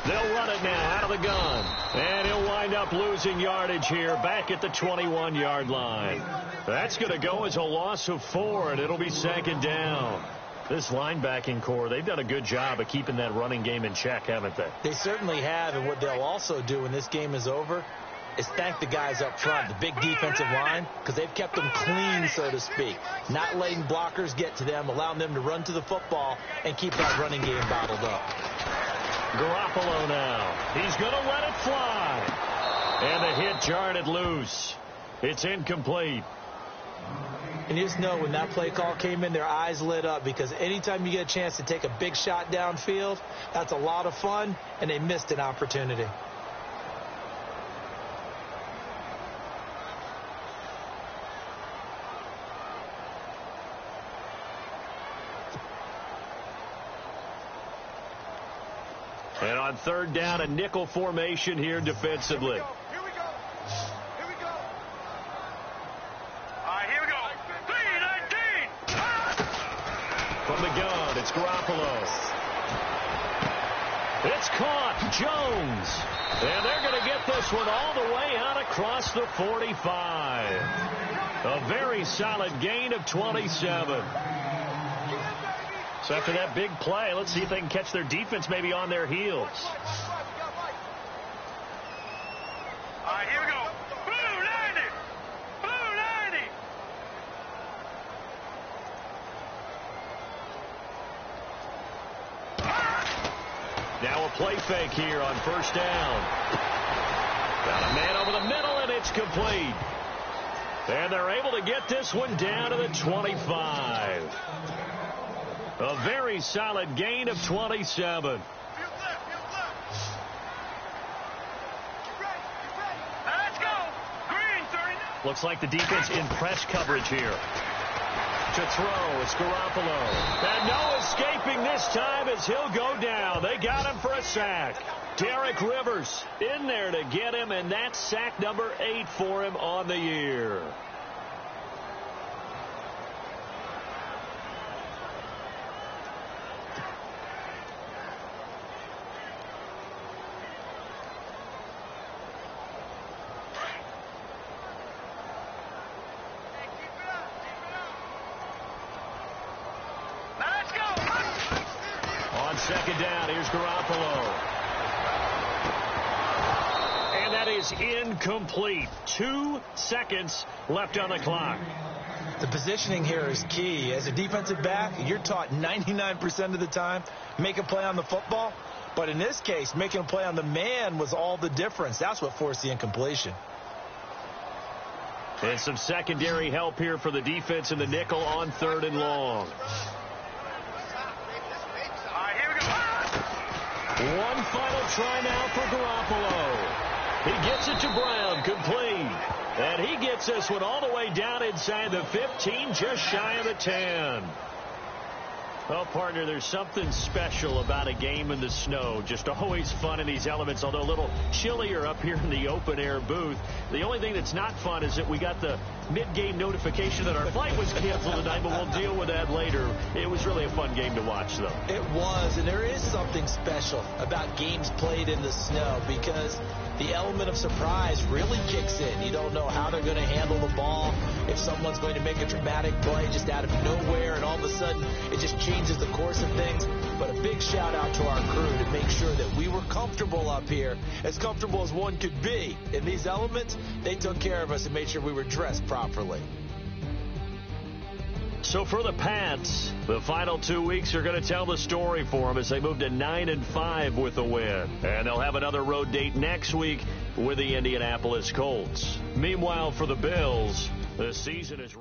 They'll run it now out of the gun. And he'll wind up losing yardage here back at the 21-yard line. That's going to go as a loss of 4, and it'll be 2nd down. This linebacking core, they've done a good job of keeping that running game in check, haven't they? They certainly have, and what they'll also do when this game is over is thank the guys up front, the big defensive line, because they've kept them clean, so to speak. Not letting blockers get to them, allowing them to run to the football and keep that running game bottled up. Garoppolo now. He's going to let it fly. And the hit jarred it loose. It's incomplete. And you just know when that play call came in, their eyes lit up, because anytime you get a chance to take a big shot downfield, that's a lot of fun, and they missed an opportunity. And on 3rd down, a nickel formation here defensively. Here we go. Here we go. All right, here we go. 3-19. From the gun, it's Garoppolo. It's caught. Jones. And they're going to get this one all the way out across the 45. A very solid gain of 27. So after that big play, let's see if they can catch their defense maybe on their heels. All right, here we go. Blue 90. Blue 90. Now a play fake here on 1st down. Got a man over the middle, and it's complete. And they're able to get this one down to the 25. A very solid gain of 27. Let's go. Green 39. Looks like the defense in press coverage here. To throw, it's Garoppolo. And no escaping this time as he'll go down. They got him for a sack. Derek Rivers in there to get him, and that's sack number 8 for him on the year. second down. Here's Garoppolo. And that is incomplete. 2 seconds left on the clock. The positioning here is key. As a defensive back, you're taught 99% of the time, make a play on the football. But in this case, making a play on the man was all the difference. That's what forced the incompletion. And some secondary help here for the defense in the nickel on 3rd and long. Here we go. One final try now for Garoppolo. He gets it to Brown, complete. And he gets this one all the way down inside the 15, just shy of the 10. Well, partner, there's something special about a game in the snow. Just always fun in these elements, although a little chillier up here in the open-air booth. The only thing that's not fun is that we got the mid-game notification that our flight was canceled tonight, but we'll deal with that later. It was really a fun game to watch, though. It was, and there is something special about games played in the snow because the element of surprise really kicks in. You don't know how they're going to handle the ball, if someone's going to make a dramatic play just out of nowhere, and all of a sudden it just changes the course of things. But a big shout out to our crew to make sure that we were comfortable up here, as comfortable as one could be. In these elements, they took care of us and made sure we were dressed properly. So for the Pats, the final 2 weeks are going to tell the story for them as they move to 9-5 with a win. And they'll have another road date next week with the Indianapolis Colts. Meanwhile, for the Bills, the season is